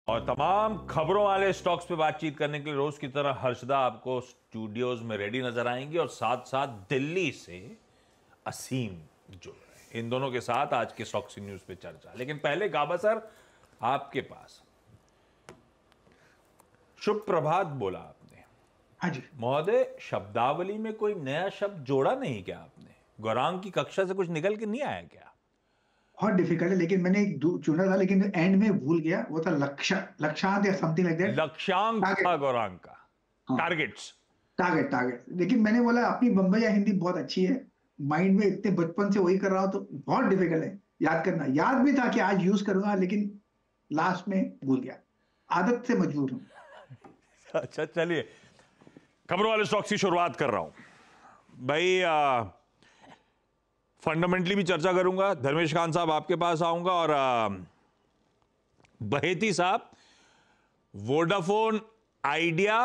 और तमाम खबरों वाले स्टॉक्स पे बातचीत करने के लिए रोज की तरह हर्षदा आपको स्टूडियोज में रेडी नजर आएंगी और साथ साथ दिल्ली से असीम जुड़ रहे हैं। इन दोनों के साथ आज के स्टॉक्स न्यूज पे चर्चा। लेकिन पहले गाबा सर, आपके पास शुभ प्रभात बोला आपने। हाँ जी महोदय, शब्दावली में कोई नया शब्द जोड़ा नहीं क्या आपने? गौरांग की कक्षा से कुछ निकल के नहीं आया क्या? बहुत डिफिकल्ट है, लेकिन मैंने एक चुना था, लेकिन एंड में भूल गया। वो था लक्ष्यांत या समथिंग लाइक दैट। लक्ष्यांक था गौरांग का। हाँ, टारगेट्स। Target target. लेकिन मैंने बोला अपनी बम्बई या हिंदी बहुत अच्छी है, माइंड में इतने बचपन से वही कर रहा हूं, तो बहुत डिफिकल्ट है याद करना। याद भी था कि आज यूज करूंगा, लेकिन लास्ट में भूल गया। आदत से मजबूर हूं। अच्छा चलिए, खबरों वाले स्टॉक्स की शुरुआत कर रहा हूं भाई। फंडामेंटली भी चर्चा करूंगा। धर्मेश खान साहब आपके पास आऊंगा और बहेती साहब, वोडाफोन आइडिया।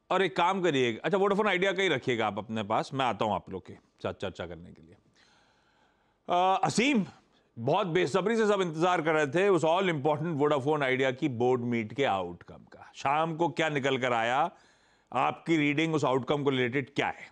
और एक काम करिएगा, अच्छा वोडाफोन आइडिया का ही रखिएगा आप अपने पास, मैं आता हूं आप लोग के साथ चर्चा करने के लिए। असीम, बहुत बेसब्री से सब इंतजार कर रहे थे उस ऑल इंपॉर्टेंट वोडाफोन आइडिया की बोर्ड मीट के आउटकम का। शाम को क्या निकल कर आया? आपकी रीडिंग उस आउटकम को रिलेटेड क्या है?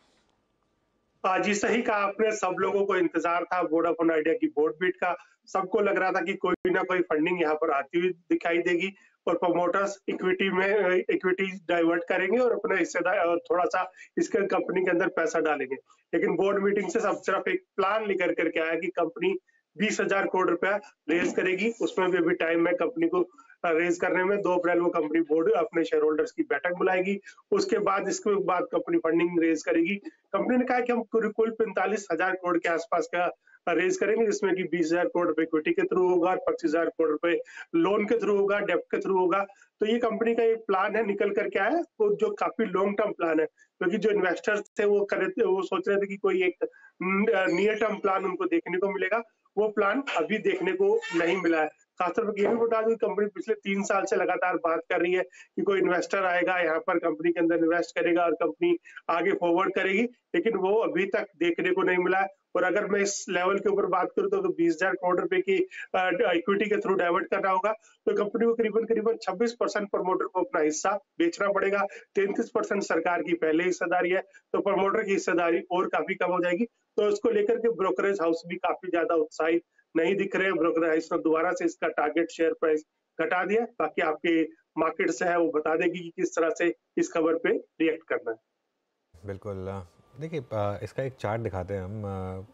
जी सही कहा आपने। सब लोगों को इंतजार था वोडाफोन आइडिया की बोर्ड मीट का। सबको लग रहा था कि कोई ना कोई फंडिंग यहाँ पर आती हुई दिखाई देगी और प्रमोटर्स इक्विटी डाइवर्ट करेंगे और अपना हिस्सेदार थोड़ा सा इसके कंपनी के अंदर पैसा डालेंगे। लेकिन बोर्ड मीटिंग से सब सिर्फ एक प्लान लेकर करके आया कि कंपनी 20,000 करोड़ रुपया रेज करेगी। उसमें भी अभी टाइम है कंपनी को रेज करने में। 2 अप्रैल को कंपनी बोर्ड अपने शेयर होल्डर्स की बैठक बुलाएगी। उसके बाद इसके बाद कंपनी फंडिंग रेज करेगी। कंपनी ने कहा कि हम कुल 45,000 करोड़ के आसपास का रेज करेंगे, जिसमें कि 20,000 करोड़ रुपए इक्विटी के थ्रू होगा और 25,000 करोड़ रुपए लोन के थ्रू होगा, डेब्ट के थ्रू होगा। तो ये कंपनी का एक प्लान है, निकल करके आया है, वो जो काफी लॉन्ग टर्म प्लान है। क्योंकि जो इन्वेस्टर्स थे वो वो सोच रहे थे कि कोई एक नियर टर्म प्लान उनको देखने को मिलेगा। वो प्लान अभी देखने को नहीं मिला है। खासतौर पर ये भी बता दूं, कंपनी पिछले 3 साल से लगातार बात कर रही है कि कोई इन्वेस्टर आएगा यहाँ पर कंपनी के अंदर इन्वेस्ट करेगा और कंपनी आगे फॉरवर्ड करेगी, लेकिन वो अभी तक देखने को नहीं मिला है। और अगर मैं इस लेवल के ऊपर बात करूं तो 20,000 करोड़ रुपए की इक्विटी के थ्रू डाइवर्ट करना होगा, तो कंपनी को करीबन करीबन 26% प्रमोटर को अपना हिस्सा बेचना पड़ेगा। 33% सरकार की पहले हिस्सेदारी है, तो प्रमोटर की हिस्सेदारी और काफी कम हो जाएगी। तो इसको लेकर के ब्रोकरेज हाउस भी काफी ज्यादा उत्साहित नहीं दिख रहे हैं। ब्रोकर हाउस ने दोबारा से इसका टारगेट शेयर प्राइस घटा दिया। बाकी आपके मार्केट से है वो बता देगी कि किस तरह से इस खबर पे रिएक्ट करना है। बिल्कुल। देखिए, इसका एक चार्ट दिखाते हैं हम,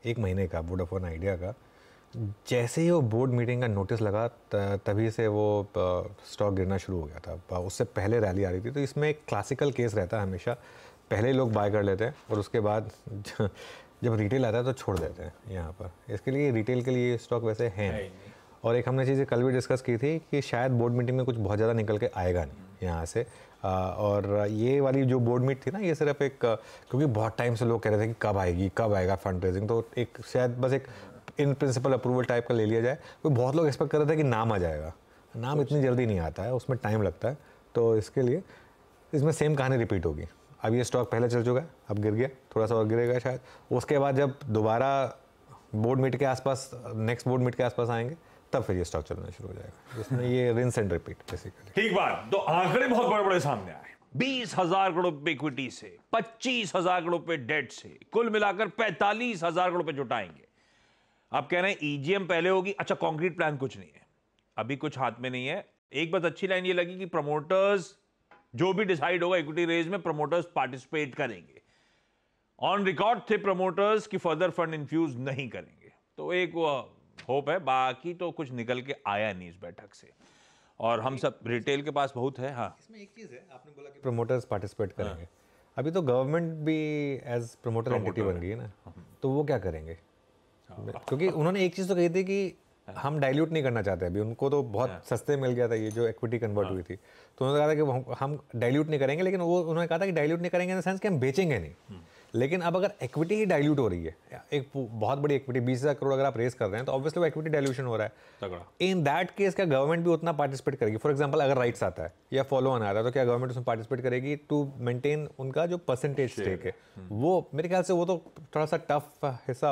1 महीने का वोडाफोन आइडिया का। जैसे ही वो बोर्ड मीटिंग का नोटिस लगा तभी से वो स्टॉक गिरना शुरू हो गया था। उससे पहले रैली आ रही थी। तो इसमें एक क्लासिकल केस रहता है हमेशा, पहले लोग बाय कर लेते हैं और उसके बाद जब रिटेल आता है तो छोड़ देते हैं यहाँ पर। इसके लिए रिटेल के लिए स्टॉक वैसे है नहीं। और एक हमने चीज़ें कल भी डिस्कस की थी कि शायद बोर्ड मीटिंग में कुछ बहुत ज़्यादा निकल के आएगा नहीं यहाँ से। और ये वाली जो बोर्ड मीट थी ना, ये सिर्फ एक, क्योंकि बहुत टाइम से लोग कह रहे थे कि कब आएगी कब आएगा फंड रेजिंग, तो एक शायद बस एक इन प्रिंसिपल अप्रूवल टाइप का ले लिया जाए। तो बहुत लोग एक्सपेक्ट कर रहे थे कि नाम आ जाएगा। नाम इतनी जल्दी नहीं आता है, उसमें टाइम लगता है। तो इसके लिए इसमें सेम कहानी रिपीट होगी। अब ये स्टॉक पहले चल चुका है, अब गिर गया, थोड़ा सा और गिरेगा शायद। उसके बाद जब दोबारा बोर्ड मीट के आसपास, नेक्स्ट बोर्ड मीट के आसपास आएंगे, तब फिर ये स्टॉक चलना शुरू हो जाएगा। इसमें ये रिंस एंड रिपीट बेसिकली। ठीक बात। तो आंकड़े बहुत बड़े बड़े सामने आए। 20,000 करोड़ रुपए इक्विटी से, 25,000 करोड़ रुपए डेट से, कुल मिलाकर 45,000 करोड़ रुपए जुटाएंगे। आप कह रहे हैं ईजीएम पहले होगी। अच्छा, कॉन्क्रीट प्लान कुछ नहीं है, अभी कुछ हाथ में नहीं है। एक बात अच्छी लाइन ये लगी कि प्रमोटर्स जो भी डिसाइड होगा इक्विटी रेज में, प्रमोटर्स पार्टिसिपेट करेंगे। ऑन रिकॉर्ड थे प्रमोटर्स की फर्दर फंड इन्फ्यूज नहीं करेंगे। तो एक होप है, बाकी तो कुछ निकल के आया नहीं इस बैठक से। और हम सब रिटेल के पास बहुत है। हाँ, इसमें एक चीज़ है, आपने बोला कि प्रमोटर्स पार्टिसिपेट करेंगे। अभी तो गवर्नमेंट भी एज प्रमोटर एंटिटी बन गई है ना, तो वो क्या करेंगे? क्योंकि उन्होंने एक चीज़ तो कही थी कि हम डाइल्यूट नहीं करना चाहते। अभी उनको तो बहुत सस्ते मिल गया था ये जो इक्विटी कन्वर्ट हुई थी। तो उन्होंने कहा था कि हम डाइल्यूट नहीं करेंगे, लेकिन वो उन्होंने कहा था कि डाइल्यूट नहीं करेंगे इन द सेंस कि हम बेचेंगे नहीं। लेकिन अब अगर इक्विटी ही डाइल्यूट हो रही है, एक बहुत बड़ी इक्विटी 20,000 करोड़ अगर आप रेस कर रहे हैं, तो ऑब्वियसली वो इक्विटी डाइल्यूशन हो रहा है। इन दैट केस क्या गवर्नमेंट भी उतना पार्टिसिपेट करेगी? फॉर एग्जाम्पल, अगर राइट्स आता है या फॉलो ऑन आता है, तो क्या गवर्नमेंट उसमें पार्टिसिपेट करेगी टू मेंटेन उनका जो परसेंटेज स्टेक है? वो मेरे ख्याल से वो तो थोड़ा सा टफ हिस्सा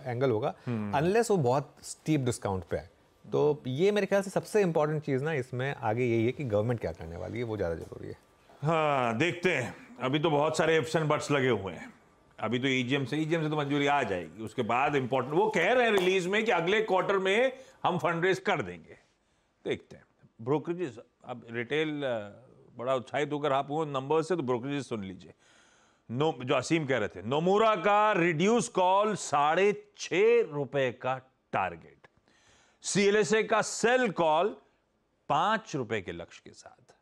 एंगल होगा, अनलेस वो बहुत स्टीप डिस्काउंट पे है। तो ये मेरे ख्याल से सबसे इम्पोर्टेंट चीज़ ना इसमें आगे यही है कि गवर्नमेंट क्या करने वाली है, वो ज़्यादा जरूरी है। हाँ देखते हैं, अभी तो बहुत सारे इफ्स एंड बट्स लगे हुए हैं। अभी तो ईजीएम से तो मंजूरी आ जाएगी, उसके बाद इंपॉर्टेंट वो कह रहे हैं रिलीज में कि अगले क्वार्टर में हम फंड रेज कर देंगे। देखते हैं। ब्रोकरेजेस, अब रिटेल बड़ा उत्साहित होकर आप वो नंबर से, तो ब्रोकरेजेस सुन लीजिए। जो असीम कह रहे थे, नोमुरा का रिड्यूस कॉल ₹6.5 का टारगेट, सीएलएसए का सेल कॉल ₹5 के लक्ष्य के साथ।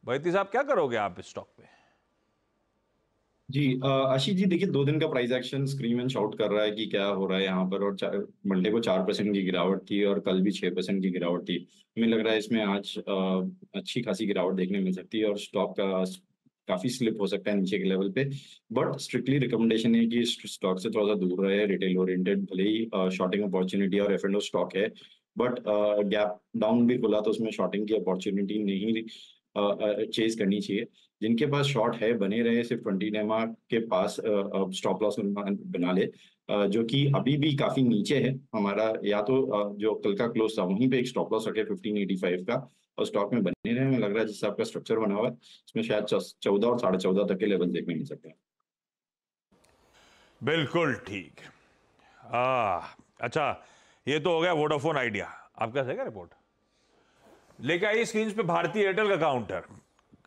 बैती साहब क्या करोगे आप इस स्टॉक पे? जी आशीष जी, देखिए 2 दिन का price action scream and shout कर रहा है कि क्या हो रहा है यहाँ पर। और मंडे को 4% की गिरावट थी और कल भी 6% की गिरावट थी। हमें लग रहा है इसमें आज अच्छी खासी गिरावट देखने मिल सकती है और स्टॉक का काफी स्लिप हो सकता है नीचे के लेवल पे। बट स्ट्रिक्टली रिकमेंडेशन है कि स्टॉक से थोड़ा सा दूर रहे। रिटेल ओरिएंटेड भले ही शॉर्टिंग अपॉर्चुनिटी और F&O स्टॉक है, बट गैप डाउन भी खुला तो उसमें शॉर्टिंग की अपॉर्चुनिटी नहीं चेज करनी चाहिए। जिनके पास शॉर्ट है बने रहे, सिर्फ 20 नेमा के पास स्टॉप लॉस बना ले, जो कि अभी भी काफी नीचे है हमारा। या तो जो कल का क्लोज था वहीं पे एक स्टॉप लॉस रखे 1585 का और स्टॉक में बने रहे। हमें लग रहा है जिस हिसाब का स्ट्रक्चर बना हुआ है इसमें शायद 14 और 14.5 तक के लेवल देखने मिल सकते हैं। बिल्कुल ठीक। अच्छा, ये तो हो गया वोडाफोन आइडिया। आपका क्या रिपोर्ट लेके आई स्क्रीन पे? भारतीय एयरटेल का काउंटर,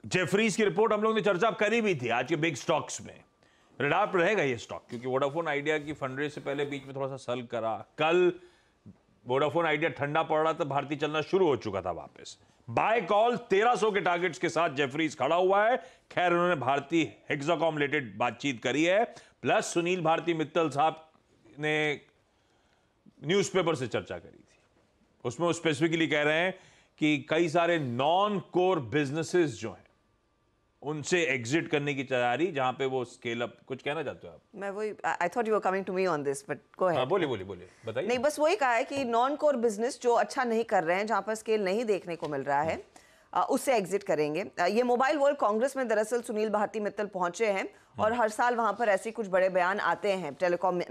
जेफरीज की रिपोर्ट हम लोग ने चर्चा करी भी थी आज के बिग स्टॉक्स में। रडार पर रहेगा ये स्टॉक, क्योंकि वोडाफोन आइडिया की फंडरेज से पहले बीच में थोड़ा सा सल करा। कल वोडाफोन आइडिया ठंडा पड़ रहा था, भारतीय चलना शुरू हो चुका था वापस। बाय कॉल 1300 के टारगेट्स के साथ जेफरीज खड़ा हुआ है। खैर, उन्होंने भारतीय हेक्साकॉम रिलेटेड बातचीत करी है, प्लस सुनील भारती मित्तल साहब ने न्यूज़पेपर से चर्चा करी थी। उसमें वो स्पेसिफिकली कह रहे हैं कि कई सारे नॉन कोर बिजनेसेस जो हैं उनसे एग्जिट करने की तैयारी, जहां पे वो स्केल अप। कुछ कहना चाहते हो आप? मैं वही, I thought you were coming to me on this, but go ahead. बोलिए बताइए। नहीं, बस वही कहा है कि नॉन कोर बिजनेस जो अच्छा नहीं कर रहे हैं, जहां पर स्केल नहीं देखने को मिल रहा है, उससे एग्जिट करेंगे। ये मोबाइल वर्ल्ड कांग्रेस में दरअसल सुनील भारती मित्तल पहुंचे हैं और हर साल वहां पर ऐसे कुछ बड़े बयान आते हैं टेलीकॉम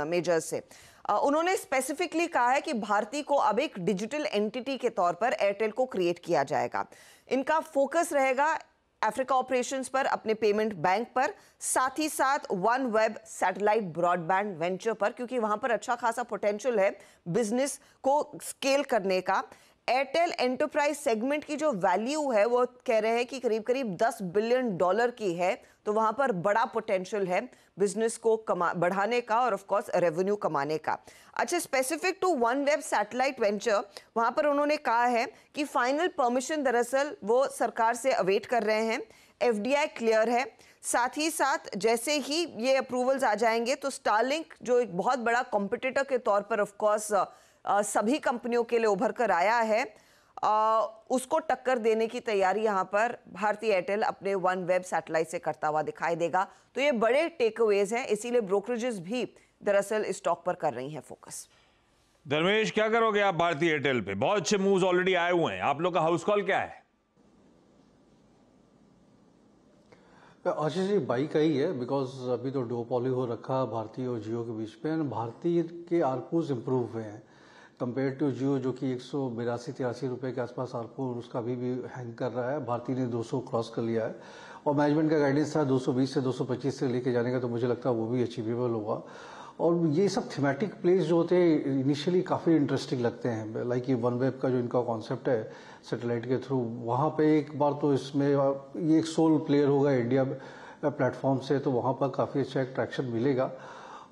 मेजर्स से। उन्होंने स्पेसिफिकली कहा है कि भारती को अब एक डिजिटल एंटिटी के तौर पर एयरटेल को क्रिएट किया जाएगा। इनका फोकस रहेगा अफ्रीका ऑपरेशंस पर, अपने पेमेंट बैंक पर, साथ ही साथ one web satellite broadband venture पर, क्योंकि वहां पर अच्छा खासा पोटेंशियल है बिजनेस को स्केल करने का। एयरटेल एंटरप्राइज सेगमेंट की जो वैल्यू है वो कह रहे हैं कि करीब करीब $10 बिलियन की है, तो वहां पर बड़ा पोटेंशियल है बिजनेस को बढ़ाने का और ऑफ कोर्स रेवेन्यू कमाने का। अच्छा, specific to one web satellite venture, वहां पर उन्होंने कहा है कि फाइनल परमिशन दरअसल वो सरकार से अवेट कर रहे हैं। FDI क्लियर है। साथ ही साथ जैसे ही ये अप्रूवल्स आ जाएंगे तो स्टारलिंक जो एक बहुत बड़ा कॉम्पिटिटर के तौर पर ऑफ कोर्स सभी कंपनियों के लिए उभर कर आया है, उसको टक्कर देने की तैयारी यहां पर भारतीय एयरटेल अपने वन वेब सैटेलाइट से करता हुआ दिखाई देगा। तो ये बड़े टेकअवेज हैं, इसीलिए ब्रोकरेजेस भी दरअसल इस स्टॉक पर कर रही हैं फोकस। धर्मेश, क्या करोगे आप भारतीय एयरटेल पे? बहुत अच्छे मूव्स ऑलरेडी आए हुए हैं, आप लोग का हाउस कॉल क्या है? आशीष जी, बाई का ही है, बिकॉज अभी तो डुओपोली हो रखा भारती और जियो के बीच में। भारतीय के आरपूज इम्प्रूव हुए हैं कंपेयर टू जियो, जो कि 182-83 रुपये के आसपास आरपू उसका अभी भी हैंग कर रहा है। भारतीय ने 200 क्रॉस कर लिया है और मैनेजमेंट का गाइडेंस था 220 से 225 से लेके जाने का, तो मुझे लगता है वो भी अचीवेबल होगा। और ये सब थीमेटिक प्लेस जो होते हैं इनिशियली काफ़ी इंटरेस्टिंग लगते हैं, लाइक ये वन वेब का जो इनका कॉन्सेप्ट है सैटेलाइट के थ्रू, वहाँ पे एक बार तो इसमें ये एक सोल प्लेयर होगा इंडिया प्लेटफॉर्म से, तो वहाँ पर काफ़ी अच्छा एक ट्रैक्शन मिलेगा।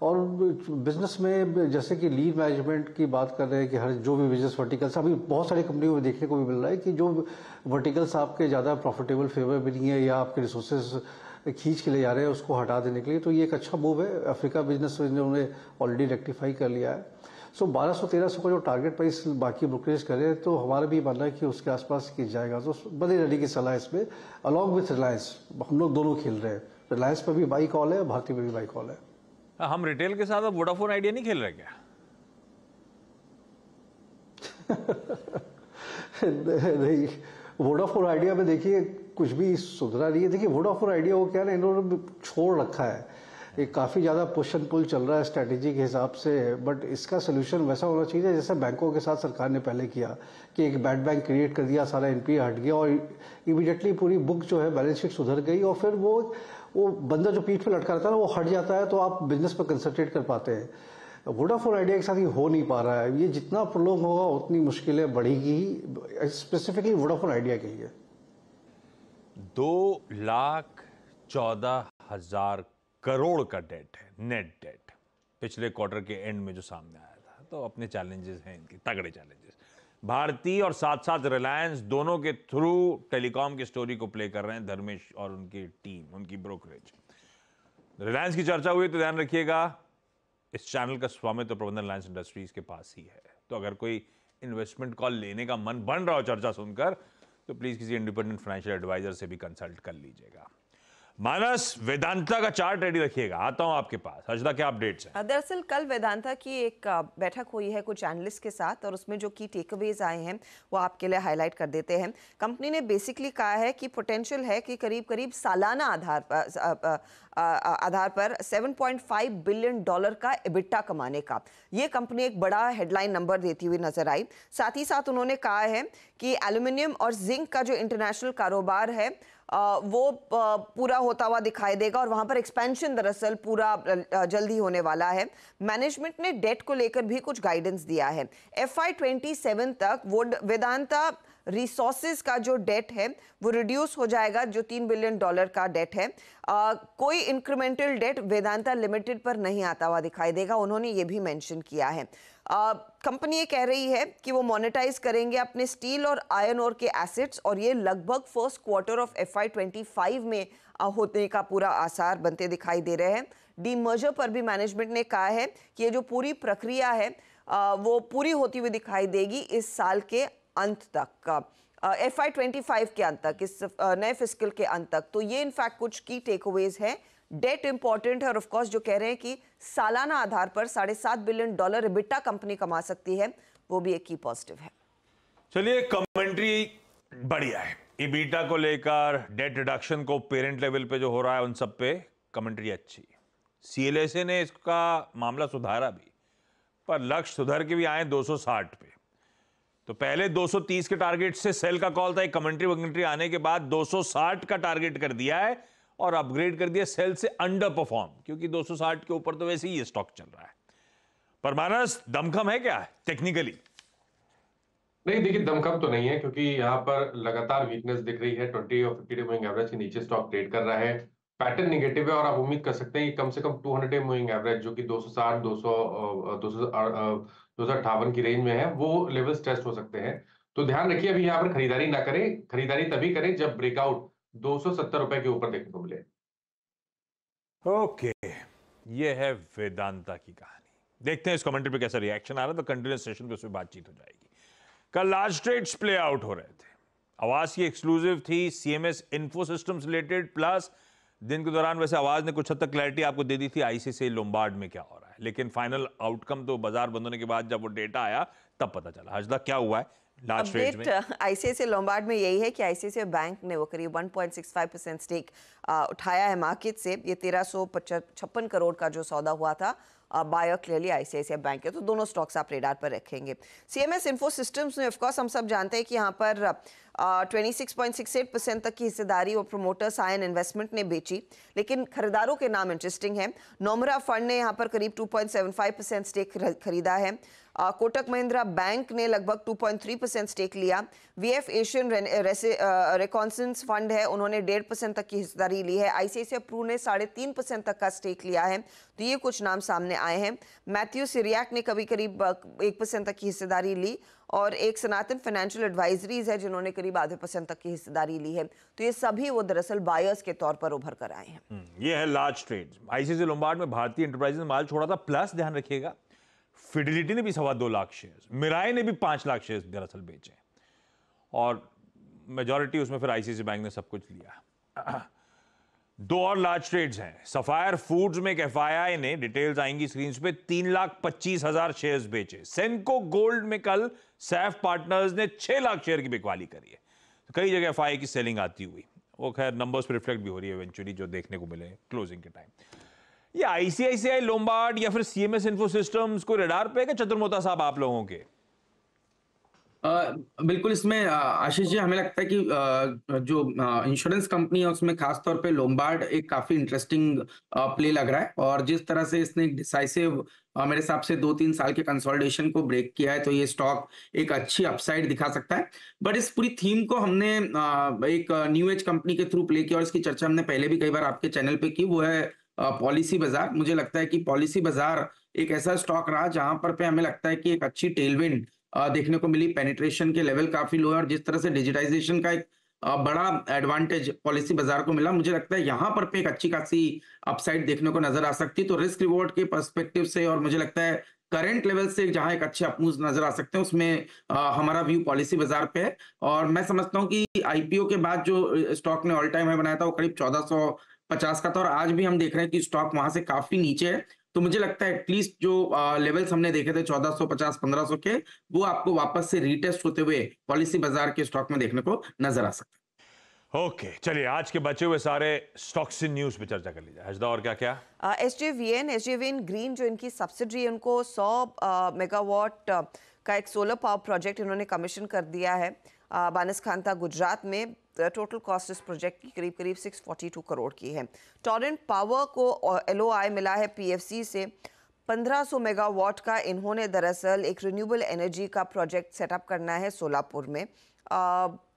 और बिजनेस में जैसे कि लीड मैनेजमेंट की बात कर रहे हैं कि हर जो भी बिजनेस वर्टिकल्स अभी बहुत सारी कंपनियों में देखने को भी मिल रहा है कि जो वर्टिकल्स आपके ज़्यादा प्रॉफिटेबल फेवर भी नहीं है या आपके रिसोर्सेज खींच के ले जा रहे हैं उसको हटा देने के लिए, तो ये एक अच्छा मूव है। अफ्रीका बिजनेस इन्होंने ऑलरेडी रेक्टिफाई कर लिया है। सो 1200-1300 का जो टारगेट प्राइस बाकी ब्रोकरेज कर रहे हैं, तो हमारा भी मानना है कि उसके आसपास की जाएगा। तो बड़े रेडी की सलाह इसमें, अलॉन्ग विथ रिलायंस हम लोग दोनों खेल रहे हैं। रिलायंस पर भी बाई कॉल है, भारतीय पर भी बाई कॉल है। हम रिटेल के साथ अब वोडाफोन आइडिया नहीं खेल रहे क्या? नहीं, वोडाफोन आइडिया में देखिए कुछ भी सुधरा नहीं है। देखिए वोडाफोन आइडिया वो क्या है ना, इन्होंने छोड़ रखा है एक काफ़ी ज़्यादा पुश एंड पुल चल रहा है स्ट्रैटेजी के हिसाब से, बट इसका सोल्यूशन वैसा होना चाहिए जैसे बैंकों के साथ सरकार ने पहले किया कि एक बैड बैंक क्रिएट कर दिया, सारा एनपीए हट गया और इमीडिएटली पूरी बुक जो है बैलेंस शीट सुधर गई और फिर वो बंदा जो पीठ पे लटका रहता है ना वो हट जाता है, तो आप बिजनेस पर कंसंट्रेट कर पाते हैं। वोडाफोन आइडिया के साथ ये हो नहीं पा रहा है, ये जितना प्रोलॉन्ग होगा उतनी मुश्किलें बढ़ेगी, स्पेसिफिकली वोडाफोन आइडिया के लिए। 2,14,000 करोड़ का डेट है, नेट डेट, पिछले क्वार्टर के एंड में जो सामने आया था। तो अपने चैलेंजेस हैं इनके, तगड़े चैलेंजेस। भारती और साथ साथ रिलायंस दोनों के थ्रू टेलीकॉम की स्टोरी को प्ले कर रहे हैं धर्मेश और उनकी टीम, उनकी ब्रोकरेज। रिलायंस की चर्चा हुई तो ध्यान रखिएगा इस चैनल का स्वामित्व प्रबंधन रिलायंस इंडस्ट्रीज के पास ही है। तो अगर कोई इन्वेस्टमेंट कॉल लेने का मन बन रहा हो चर्चा सुनकर, तो प्लीज किसी इंडिपेंडेंट फाइनेंशियल एडवाइजर से भी कंसल्ट कर लीजिएगा। मानस, वेदांता का चार्ट रेडी रखिएगा, आता हूं आपके पास। हजदा, क्या अपडेट्स हैं? दरअसल कल वेदांता की एक बैठक हुई है कुछ एनालिस्ट के साथ और उसमें जो की टेकअवेज आए हैं वो आपके लिए हाईलाइट कर देते हैं। कंपनी ने बेसिकली कहा है कि पोटेंशियल है कि करीब करीब सालाना आधार पर $7.5 बिलियन का एबिटा कमाने का ये कंपनी एक बड़ा हेडलाइन नंबर देती हुई नजर आई। साथ ही साथ उन्होंने कहा है कि एल्यूमिनियम और जिंक का जो इंटरनेशनल कारोबार है वो पूरा होता हुआ दिखाई देगा और वहां पर एक्सपेंशन दरअसल पूरा जल्दी होने वाला है। मैनेजमेंट ने डेट को लेकर भी कुछ गाइडेंस दिया है। FY27 तक वो वेदांता रिसोर्सेज का जो डेट है वो रिड्यूस हो जाएगा, जो $3 बिलियन का डेट है। कोई इंक्रीमेंटल डेट वेदांता लिमिटेड पर नहीं आता हुआ दिखाई देगा, उन्होंने ये भी मेंशन किया है। कंपनी ये कह रही है कि वो मोनेटाइज करेंगे अपने स्टील और आयरन ओर के एसेट्स और ये लगभग फर्स्ट क्वार्टर ऑफ FY25 में होने का पूरा आसार बनते दिखाई दे रहे हैं। डीमर्जर पर भी मैनेजमेंट ने कहा है कि ये जो पूरी प्रक्रिया है वो पूरी होती हुई दिखाई देगी इस साल के अंत तक, FY25 के अंत तक, इस नए फिस्कल के अंत तक। तो ये इनफैक्ट कुछ की टेकअवेज है। डेट इंपॉर्टेंट है और ऑफ कोर्स जो कह रहे हैं कि सालाना आधार पर $7.5 बिलियन एबिटा कंपनी कमा सकती है, वो भी एक की पॉजिटिव है। चलिए, कमेंट्री बढ़िया है। एबिटा को लेकर, डेट रिडक्शन को पेरेंट लेवल पे जो हो रहा है उन सब पे कमेंट्री अच्छी। CLSA ने इसका मामला सुधारा भी, पर लक्ष्य सुधर के भी आए 260 पे। तो पहले 230 के टारगेट से सेल का कॉल था, एक कमेंट्री आने के बाद 260 का टारगेट कर दिया है और अपग्रेड कर दिया सेल से अंडर परफॉर्म, क्योंकि 260 के ऊपर तो वैसे ही ये स्टॉक चल रहा है। पर मानस, दमखम है क्या टेक्निकली? नहीं, देखिए दमखम तो नहीं है, क्योंकि यहाँ पर लगातार वीकनेस दिख रही है। 20 और 50 डे मूविंग एवरेज के नीचे स्टॉक ट्रेड कर रहा है, पैटर्न नेगेटिव है और आप उम्मीद कर सकते हैं कि कम से कम 200 डे मूविंग एवरेज जो कि 260 258 की रेंज में है, वो लेवल्स टेस्ट हो सकते हैं। तो ध्यान रखिए, अभी यहाँ पर खरीदारी ना करें। खरीदारी तभी करें जब ब्रेकआउट 270 रुपए के ऊपर देखने को मिले। ओके, ये है वेदांता की कहानी। देखते हैं इस कमेंट्री पे कैसा रिएक्शन आ रहा है, तो कंटिन्यूस सेशन पे उसमें बातचीत हो जाएगी। कल लार्ज ट्रेड्स प्ले आउट हो रहे थे। आवाज की एक्सक्लूसिव थी CMS info systems related, plus दिन के दौरान वैसे आवाज ने कुछ हद तक क्लैरिटी आपको दे दी थी ICICI लोम्बार्ड में क्या हो रहा है, लेकिन फाइनल आउटकम तो बाजार बंद होने के बाद जब वो डेटा आया तब पता चला। हजदा, क्या हुआ है लार्ज ट्रेड्स में? ICICI लोम्बार्ड में यही है कि ICICI बैंक ने वो करीब 1.65% स्टेक उठाया है मार्केट से। ये 1356 करोड़ का जो सौदा हुआ था, बायर क्लियरली ICICI बैंक है, तो दोनों स्टॉक्स आप रेडार पर रखेंगे। CMS इन्फो सिस्टम्स में ऑफकोर्स हम सब जानते हैं कि यहाँ पर 26.68% तक की हिस्सेदारी और प्रोमोटर्स आयन इन्वेस्टमेंट ने बेची, लेकिन खरीदारों के नाम इंटरेस्टिंग है। नोमरा फंड ने यहाँ पर करीब 2.75% स्टेक खरीदा है। कोटक महिंद्रा बैंक ने लगभग 2.3% स्टेक लिया। VF एशियन रिकॉन्सेंस फंड है, उन्होंने 1.5% तक की हिस्सेदारी ली है। ICICI प्रू ने 3.5% तक का स्टेक लिया है। तो ये कुछ नाम सामने आए हैं। मैथ्यू सिरियाक ने करीब 1% तक की हिस्सेदारी ली और एक सनातन फाइनेंशियल एडवाइजरीज है जिन्होंने करीब 0.5% तक की हिस्सेदारी ली है। तो ये सभी वो दरअसल बायर्स के तौर पर उभर कर आए हैं। ये है लार्ज ट्रेड्स। ICICI लोम्बार्ड में भारतीय एंटरप्राइजेज ने माल छोड़ा था, प्लस ध्यान रखिएगा फिडेलिटी ने भी 2.25 लाख शेयर्स, मिराई ने भी 5 लाख शेयर्स दरअसल बेचे और मेजॉरिटी उसमें फिर ICICI बैंक ने सब कुछ लिया। दो और लार्ज ट्रेड्स हैं। सफायर फूड्स में एक FII ने, डिटेल्स आएंगी स्क्रीन पे, 3,25,000 शेयर्स बेचे। सेंको गोल्ड में कल सैफ पार्टनर्स ने 6 लाख शेयर की बिकवाली करी है। तो कई जगह FII की सेलिंग आती हुई, वो खैर नंबर्स पे रिफ्लेक्ट भी हो रही है इवेंचुअली, जो देखने को मिले क्लोजिंग के टाइम। ये आईसीआईसीआई लोम्बार्ड या फिर सीएमएस इन्फो सिस्टम्स को रडार पे है चतुर्मोता साहब आप लोगों के? बिल्कुल, इसमें आशीष जी हमें लगता है कि जो इंश्योरेंस कंपनी है उसमें खास तौर पे लोम्बार्ड एक काफी इंटरेस्टिंग प्ले लग रहा है, और जिस तरह से इसने एक डिसाइसिव मेरे हिसाब से 2-3 साल के कंसोलिडेशन को ब्रेक किया है, तो ये स्टॉक एक अच्छी अपसाइड दिखा सकता है। बट इस पूरी थीम को हमने एक न्यू एज कंपनी के थ्रू प्ले किया, और इसकी चर्चा हमने पहले भी कई बार आपके चैनल पे की, वो है पॉलिसी बाजार। मुझे लगता है कि पॉलिसी बाजार एक ऐसा स्टॉक रहा जहां पर पे हमें लगता है कि एक अच्छी टेलविंड देखने को मिली। पेनिट्रेशन के लेवल काफी लो है, और जिस तरह से डिजिटाइजेशन का एक बड़ा एडवांटेज पॉलिसी बाजार को मिला, मुझे लगता है यहाँ पर पे एक अच्छी खासी अपसाइड देखने को नजर आ सकती है। तो रिस्क रिवॉर्ड के पर्सपेक्टिव से, और मुझे लगता है करंट लेवल से जहां एक अच्छे अपमूव नजर आ सकते हैं, उसमें हमारा व्यू पॉलिसी बाजार पे है। और मैं समझता हूँ कि आईपीओ के बाद जो स्टॉक ने ऑल टाइम हाई बनाया था वो करीब 1450 का था, और आज भी हम देख रहे हैं कि स्टॉक वहां से काफी नीचे है। तो मुझे लगता है एटलीस्ट जो लेवल्स हमने देखे थे 1450-1500 के, वो आपको वापस से रीटेस्ट होते हुए पॉलिसी बाजार के स्टॉक में देखने को नजर आ सकता है। ओके, चलिए आज के बचे हुए सारे स्टॉक्स इन न्यूज पे चर्चा कर लीजिए। हजदा और क्या क्या? एसजेवीएन ग्रीन जो इनकी सब्सिडरी है, उनको 100 मेगावाट का एक सोलर पावर प्रोजेक्ट इन्होंने कमीशन कर दिया है बानसखांता गुजरात में। टोटल कॉस्ट इस प्रोजेक्ट की करीब करीब 642 करोड़ की है। टोरेंट पावर को एलओआई मिला है पीएफसी से 1500 मेगावाट का। इन्होंने दरअसल एक रिन्यूएबल एनर्जी का प्रोजेक्ट सेटअप करना है सोलापुर में।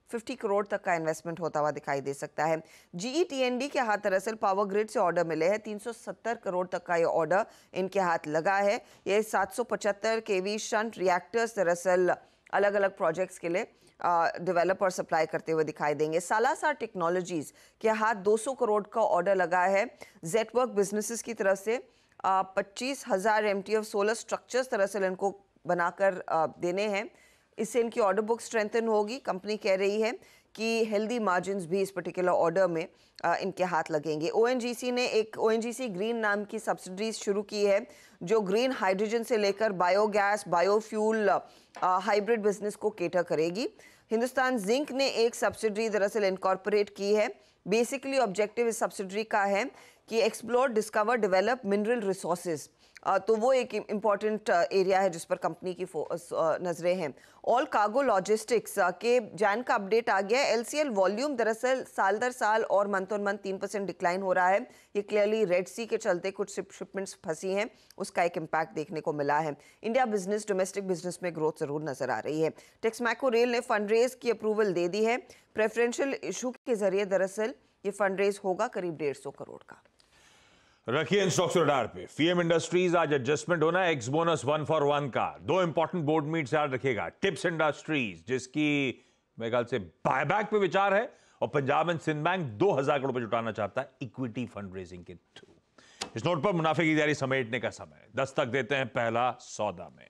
50 करोड़ तक का इन्वेस्टमेंट होता हुआ दिखाई दे सकता है। जीईटीएनडी के हाथ दरअसल पावर ग्रिड से ऑर्डर मिले हैं, 370 करोड़ तक का ये ऑर्डर इनके हाथ लगा है। ये 775 केवी शंट रिएक्टर्स दरअसल अलग अलग प्रोजेक्ट्स के लिए डेवलप और सप्लाई करते हुए दिखाई देंगे। सालासार टेक्नोलॉजीज के हाथ 200 करोड़ का ऑर्डर लगा है जेटवर्क बिजनेसेस की तरफ से। 25,000 MTF सोलर स्ट्रक्चर्स दरअसल इनको बनाकर देने हैं। इससे इनकी ऑर्डर बुक स्ट्रेंथन होगी। कंपनी कह रही है कि हेल्दी मार्जिन्स भी इस पर्टिकुलर ऑर्डर में इनके हाथ लगेंगे। ओएनजीसी ने एक ओएनजीसी ग्रीन नाम की सब्सिडरी शुरू की है, जो ग्रीन हाइड्रोजन से लेकर बायोगैस, बायोफ्यूल, हाइब्रिड बिजनेस को केटर करेगी। हिंदुस्तान जिंक ने एक सब्सिडरी दरअसल इनकॉर्पोरेट की है। बेसिकली ऑब्जेक्टिव इस सब्सिडरी का है कि explore, discover, develop mineral resources. तो वो एक इम्पॉर्टेंट एरिया है जिस पर कंपनी की नजरें हैं। ऑल कार्गो लॉजिस्टिक्स के जैन का अपडेट आ गया है। एलसीएल वॉल्यूम दरअसल साल दर साल और मंथ ऑन मंथ 3% डिक्लाइन हो रहा है। ये क्लियरली रेड सी के चलते कुछ शिपमेंट्स फंसी हैं, उसका एक इम्पैक्ट देखने को मिला है। इंडिया बिजनेस, डोमेस्टिक बिजनेस में ग्रोथ जरूर नजर आ रही है। टेक्समैको रेल ने फंड रेज की अप्रूवल दे दी है। प्रेफरेंशियल इशू के जरिए दरअसल ये फंड रेज होगा करीब 150 करोड़ का। रखिए इन स्टॉक्स रडार पे। फीएम इंडस्ट्रीज आज एडजस्टमेंट होना है एक्स बोनस 1 for 1 का। 2 इंपॉर्टेंट बोर्ड मीट्स याद रखिएगा। टिप्स इंडस्ट्रीज जिसकी मेरे ख्याल से बायबैक पे विचार है, और पंजाब एंड सिंध बैंक 2000 करोड़ रुपए जुटाना चाहता है इक्विटी फंड रेजिंग के थ्रू। इस नोट पर मुनाफे की तैयारी समेटने का समय। दस्तक देते हैं पहला सौदा में।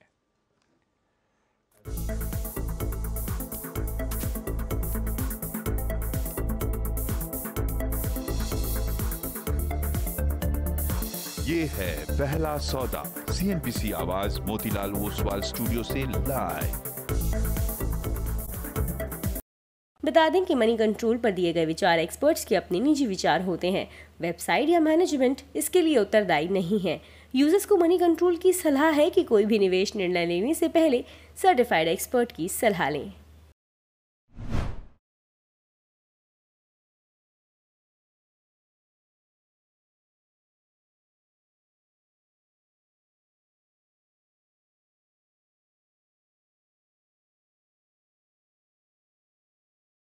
ये है पहला सौदा, सीएनबीसी आवाज मोतीलाल ओसवाल स्टूडियो से लाइव। बता दें कि मनी कंट्रोल पर दिए गए विचार एक्सपर्ट्स के अपने निजी विचार होते हैं। वेबसाइट या मैनेजमेंट इसके लिए उत्तरदायी नहीं है। यूजर्स को मनी कंट्रोल की सलाह है कि कोई भी निवेश निर्णय लेने से पहले सर्टिफाइड एक्सपर्ट की सलाह लें।